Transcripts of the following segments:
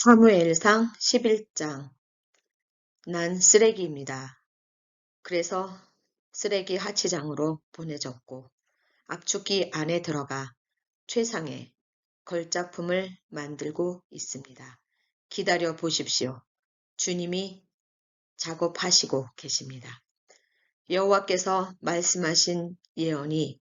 사무엘상 11장. 난 쓰레기입니다. 그래서 쓰레기 하치장으로 보내졌고 압축기 안에 들어가 최상의 걸작품을 만들고 있습니다. 기다려 보십시오. 주님이 작업하시고 계십니다. 여호와께서 말씀하신 예언이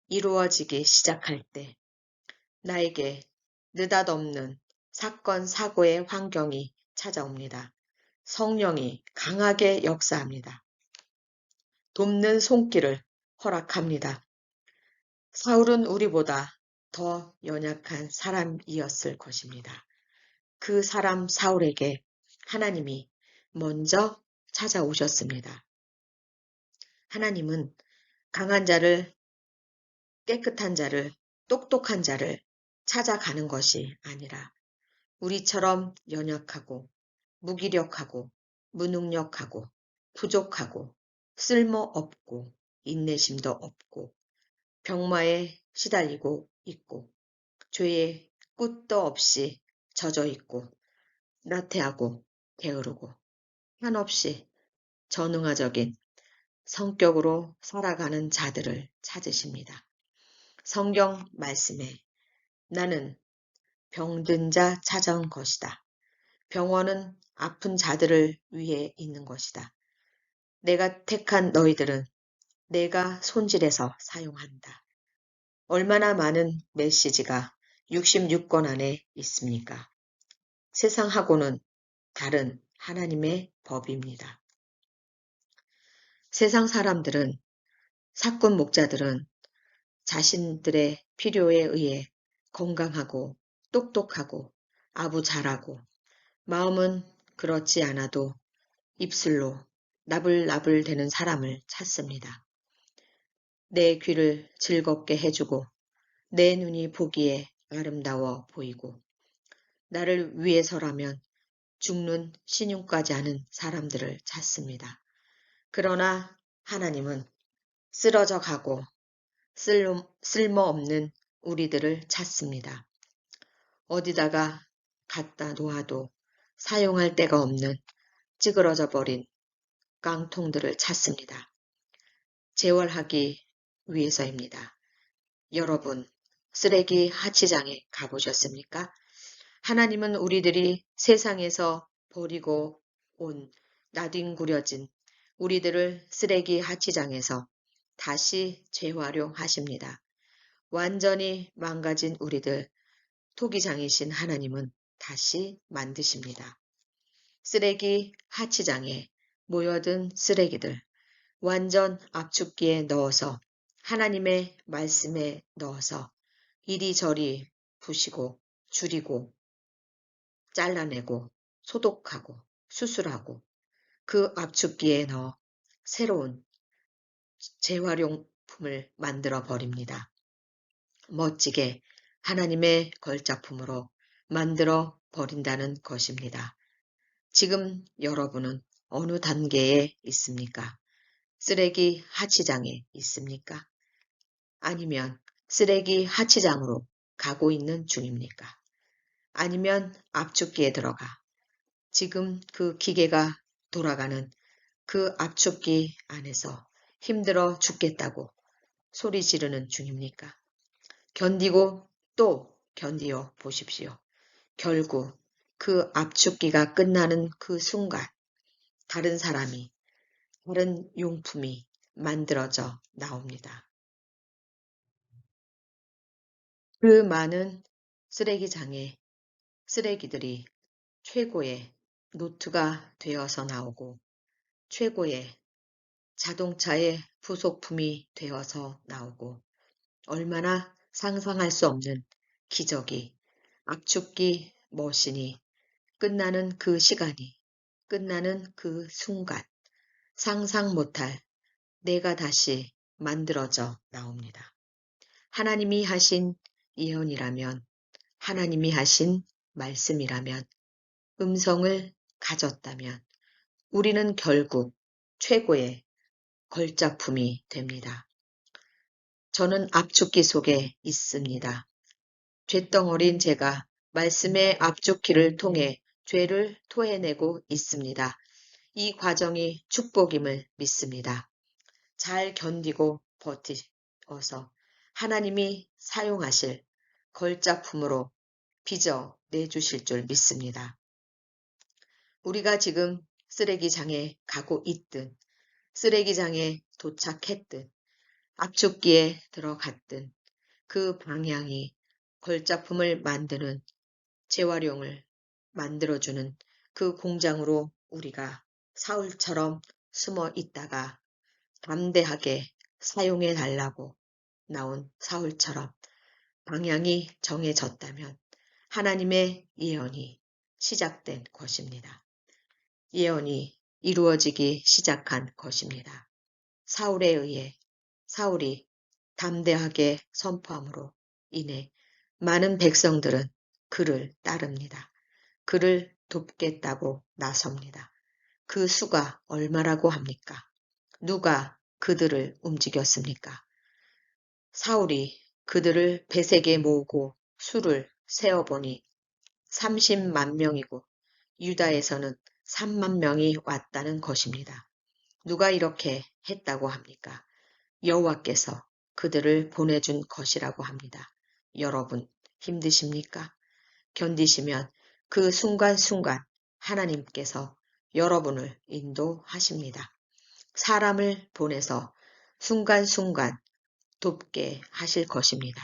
이루어지기 시작할 때 나에게 느닷없는 사건 사고의 환경이 찾아옵니다. 성령이 강하게 역사합니다. 돕는 손길을 허락합니다. 사울은 우리보다 더 연약한 사람이었을 것입니다. 그 사람 사울에게 하나님이 먼저 찾아오셨습니다. 하나님은 강한 자를, 깨끗한 자를, 똑똑한 자를 찾아가는 것이 아니라 우리처럼 연약하고 무기력하고 무능력하고 부족하고 쓸모없고 인내심도 없고 병마에 시달리고 있고 죄에 끝도 없이 젖어 있고 나태하고 게으르고 한없이 전능화적인 성격으로 살아가는 자들을 찾으십니다. 성경 말씀에 나는 병든 자 찾아온 것이다. 병원은 아픈 자들을 위해 있는 것이다. 내가 택한 너희들은 내가 손질해서 사용한다. 얼마나 많은 메시지가 66권 안에 있습니까? 세상하고는 다른 하나님의 법입니다. 세상 사람들은, 사꾼 목자들은 자신들의 필요에 의해 건강하고 똑똑하고 아부 잘하고 마음은 그렇지 않아도 입술로 나불나불 대는 사람을 찾습니다. 내 귀를 즐겁게 해주고 내 눈이 보기에 아름다워 보이고 나를 위해서라면 죽는 신용까지 하는 사람들을 찾습니다. 그러나 하나님은 쓰러져 가고 쓸모없는 우리들을 찾습니다. 어디다가 갖다 놓아도 사용할 데가 없는 찌그러져 버린 깡통들을 찾습니다. 재활하기 위해서입니다. 여러분, 쓰레기 하치장에 가보셨습니까? 하나님은 우리들이 세상에서 버리고 온 나뒹구려진 우리들을 쓰레기 하치장에서 다시 재활용하십니다. 완전히 망가진 우리들, 토기장이신 하나님은 다시 만드십니다. 쓰레기 하치장에 모여든 쓰레기들, 완전 압축기에 넣어서 하나님의 말씀에 넣어서 이리저리 부시고 줄이고 잘라내고 소독하고 수술하고 그 압축기에 넣어 새로운 재활용품을 만들어 버립니다. 멋지게 하나님의 걸작품으로 만들어 버린다는 것입니다. 지금 여러분은 어느 단계에 있습니까? 쓰레기 하치장에 있습니까? 아니면 쓰레기 하치장으로 가고 있는 중입니까? 아니면 압축기에 들어가 지금 그 기계가 돌아가는 그 압축기 안에서 힘들어 죽겠다고 소리 지르는 중입니까? 견디고 또 견디어 보십시오. 결국 그 압축기가 끝나는 그 순간 다른 사람이, 다른 용품이 만들어져 나옵니다. 그 많은 쓰레기장에 쓰레기들이 최고의 노트가 되어서 나오고 최고의 자동차의 부속품이 되어서 나오고 얼마나 상상할 수 없는 기적이 압축기 머신이 끝나는 그 시간이 끝나는 그 순간 상상 못할 내가 다시 만들어져 나옵니다. 하나님이 하신 예언이라면 하나님이 하신 말씀이라면 음성을 가졌다면 우리는 결국 최고의 걸작품이 됩니다. 저는 압축기 속에 있습니다. 쇳덩어린 제가 말씀의 압축키를 통해 죄를 토해내고 있습니다. 이 과정이 축복임을 믿습니다. 잘 견디고 버티어서 하나님이 사용하실 걸작품으로 빚어 내주실 줄 믿습니다. 우리가 지금 쓰레기장에 가고 있든 쓰레기장에 도착했든 압축기에 들어갔든 그 방향이 걸작품을 만드는 재활용을 만들어주는 그 공장으로 우리가 사울처럼 숨어 있다가 담대하게 사용해 달라고 나온 사울처럼 방향이 정해졌다면 하나님의 예언이 시작된 것입니다. 예언이 이루어지기 시작한 것입니다. 사울에 의해 사울이 담대하게 선포함으로 인해 많은 백성들은 그를 따릅니다. 그를 돕겠다고 나섭니다. 그 수가 얼마라고 합니까? 누가 그들을 움직였습니까? 사울이 그들을 배색에 모으고 수를 세어보니 30만 명이고 유다에서는 3만 명이 왔다는 것입니다. 누가 이렇게 했다고 합니까? 여호와께서 그들을 보내준 것이라고 합니다. 여러분 힘드십니까? 견디시면 그 순간순간 하나님께서 여러분을 인도하십니다. 사람을 보내서 순간순간 돕게 하실 것입니다.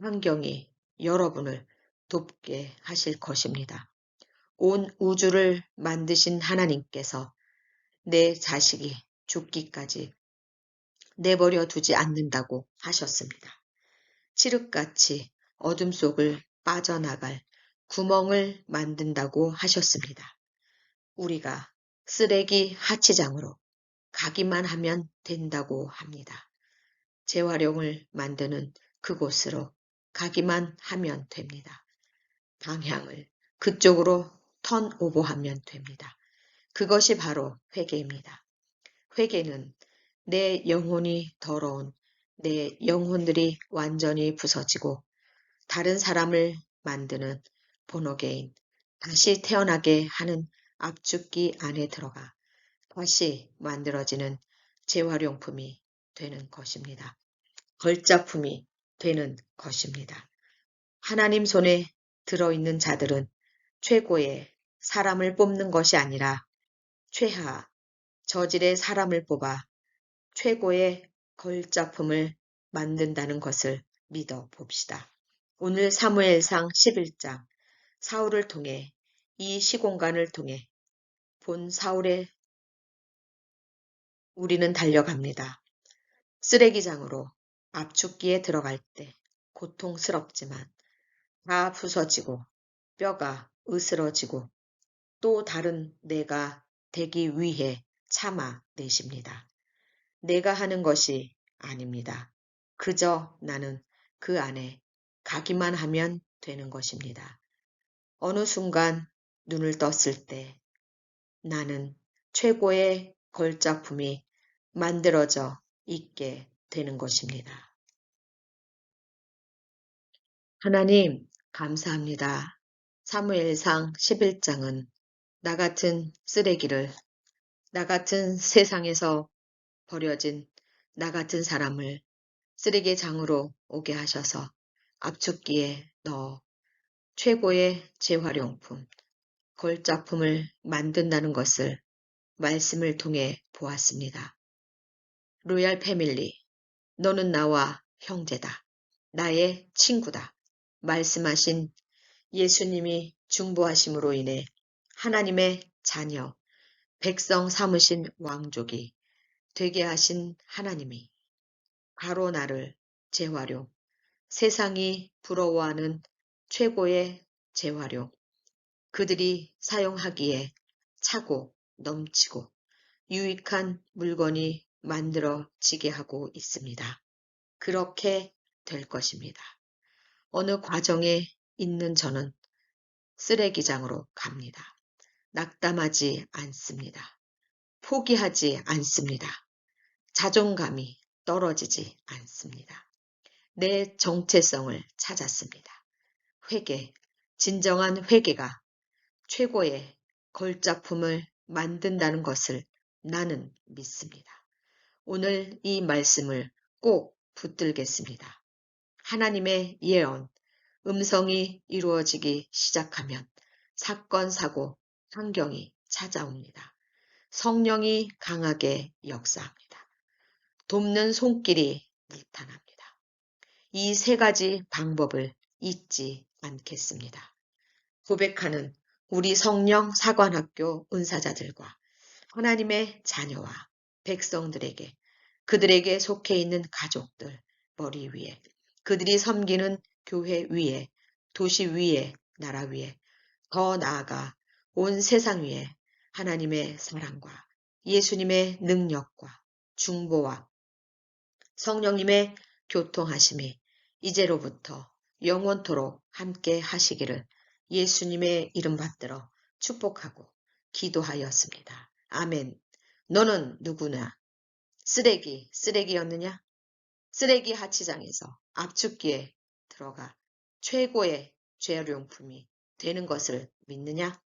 환경이 여러분을 돕게 하실 것입니다. 온 우주를 만드신 하나님께서 내 자식이 죽기까지 내버려 두지 않는다고 하셨습니다. 칠흑같이 어둠 속을 빠져나갈 구멍을 만든다고 하셨습니다. 우리가 쓰레기 하치장으로 가기만 하면 된다고 합니다. 재활용을 만드는 그곳으로 가기만 하면 됩니다. 방향을 그쪽으로 턴오버하면 됩니다. 그것이 바로 회개입니다. 회개는 내 영혼이 더러운 내 영혼들이 완전히 부서지고 다른 사람을 만드는 본어게인 다시 태어나게 하는 압축기 안에 들어가 다시 만들어지는 재활용품이 되는 것입니다. 걸작품이 되는 것입니다. 하나님 손에 들어있는 자들은 최고의 사람을 뽑는 것이 아니라 최하 저질의 사람을 뽑아 최고의 걸작품을 만든다는 것을 믿어 봅시다. 오늘 사무엘상 11장 사울을 통해 이 시공간을 통해 본 사울의 우리는 달려갑니다. 쓰레기장으로 압축기에 들어갈 때 고통스럽지만 다 부서지고 뼈가 으스러지고 또 다른 내가 되기 위해 참아내십니다. 내가 하는 것이 아닙니다. 그저 나는 그 안에 가기만 하면 되는 것입니다. 어느 순간 눈을 떴을 때 나는 최고의 걸작품이 만들어져 있게 되는 것입니다. 하나님, 감사합니다. 사무엘상 11장은 나 같은 쓰레기를, 나 같은 세상에서 버려진 나 같은 사람을 쓰레기장으로 오게 하셔서 압축기에 넣어 최고의 재활용품, 걸작품을 만든다는 것을 말씀을 통해 보았습니다. 로얄 패밀리, 너는 나와 형제다. 나의 친구다. 말씀하신 예수님이 중보하심으로 인해 하나님의 자녀, 백성 삼으신 왕족이 되게 하신 하나님이 바로 나를 재활용, 세상이 부러워하는 최고의 재활용, 그들이 사용하기에 차고 넘치고 유익한 물건이 만들어지게 하고 있습니다. 그렇게 될 것입니다. 어느 과정에 있는 저는 쓰레기장으로 갑니다. 낙담하지 않습니다. 포기하지 않습니다. 자존감이 떨어지지 않습니다. 내 정체성을 찾았습니다. 회개, 진정한 회개가 최고의 걸작품을 만든다는 것을 나는 믿습니다. 오늘 이 말씀을 꼭 붙들겠습니다. 하나님의 예언, 음성이 이루어지기 시작하면 사건, 사고, 환경이 찾아옵니다. 성령이 강하게 역사합니다. 돕는 손길이 나타납니다. 이 세 가지 방법을 잊지 않겠습니다. 고백하는 우리 성령 사관학교 은사자들과 하나님의 자녀와 백성들에게, 그들에게 속해 있는 가족들 머리 위에, 그들이 섬기는 교회 위에, 도시 위에, 나라 위에, 더 나아가 온 세상 위에 하나님의 사랑과 예수님의 능력과 중보와 성령님의 교통하심이 이제로부터 영원토록 함께 하시기를 예수님의 이름 받들어 축복하고 기도하였습니다. 아멘. 너는 누구나 쓰레기였느냐? 쓰레기 하치장에서 압축기에 들어가 최고의 재활용품이 되는 것을 믿느냐?